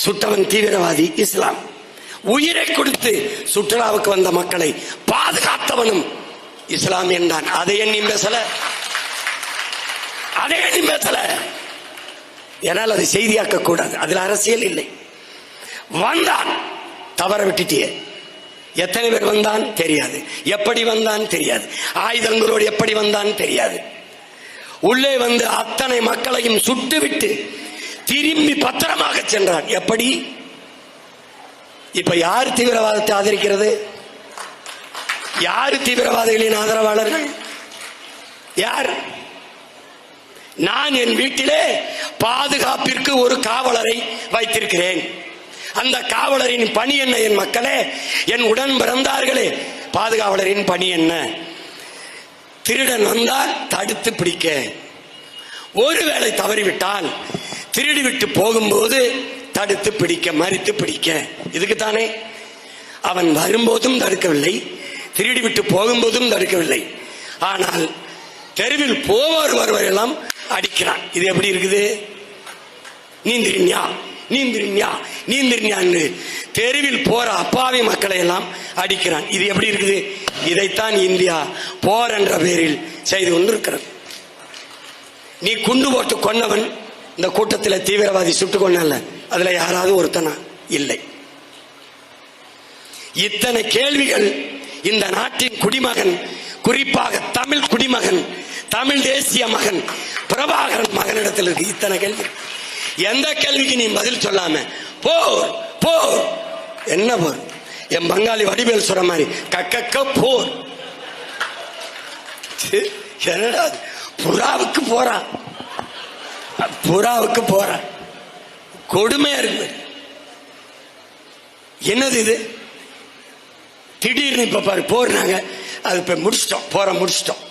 சுட்டவன் தீவிரவாதி இஸ்லாம். உயிரை கொடுத்து சுற்றுலாவுக்கு வந்த மக்களை பாதுகாத்தவனும் இஸ்லாம் என்றான். அதை எண்ணி பேசல, அதை எண்ணி பேசல. ஏனால் அது செய்தியாக்க கூடாது, அதில் அரசியல் இல்லை. வந்தான், தவற விட்டுட்டியே. எத்தனை பேர் வந்தான் தெரியாது, எப்படி வந்தான் தெரியாது, ஆயுதங்களோடு எப்படி வந்தான் தெரியாது. உள்ளே வந்து அத்தனை மக்களையும் சுட்டுவிட்டு திரும்பி பத்திரமாக சென்றான். எப்படி? இப்ப யார் தீவிரவாதத்தை ஆதரிக்கிறது? யார் தீவிரவாதிகளின் ஆதரவாளர்கள்? யார்? நான் என் வீட்டிலே பாதுகாப்பிற்கு ஒரு காவலரை வைத்திருக்கிறேன். அந்த காவலரின் பணி என்ன? என் மக்களே, என் உடன் பிறந்தார்களே, பாதுகாவலரின் பணி என்ன? திருடன் வந்தால் தடுத்து பிடிக்க, ஒருவேளை தவறிவிட்டால் திருடி விட்டு போகும்போது தடுத்து பிடிக்க, மறித்து பிடிக்க. இதுக்குத்தானே அவன் வரும்போதும் தடுக்கவில்லை, திருடி விட்டு போகும்போதும் தடுக்கவில்லை. ஆனால் தெருவில் போவார் வருவரெல்லாம் அடிக்கிறான். இது எப்படி இருக்குது? நீந்திரிஞா நீந்திரிஞா நீந்திரிஞான்னு தெருவில் போற அப்பாவி மக்களை எல்லாம் அடிக்கிறான். இது எப்படி இருக்குது? இதைத்தான் இந்தியா போர் என்ற பெயரில் செய்து கொண்டிருக்கிறது. நீ குண்டு போட்டு கொன்னவன் இந்த கூட்டத்தில் தீவிரவாதி சுட்டு கொண்டல, அதுல யாராவது ஒருத்தனா? இல்லை. இத்தனை கேள்விகள் இந்த நாட்டின் குடிமகன், குறிப்பாக தமிழ் குடிமகன், தமிழ் தேசிய மகன் பிரபாகரன் மகனிடத்தில் இருக்கு. இத்தனை கேள்வி. எந்த கேள்விக்கு நீ பதில் சொல்லாம போர் போர், என்ன போர்? என் பங்காளி வடிவேல் சொல்ற மாதிரி கக்க போர். என்னடா புறாவுக்கு போறான், புறாவுக்கு போறான். கொடுமையா இருக்கு. என்னது இது? திடீர்னு இப்ப பாரு போர்னாங்க, அது இப்ப முடிச்சிட்டோம், போற முடிச்சிட்டோம்.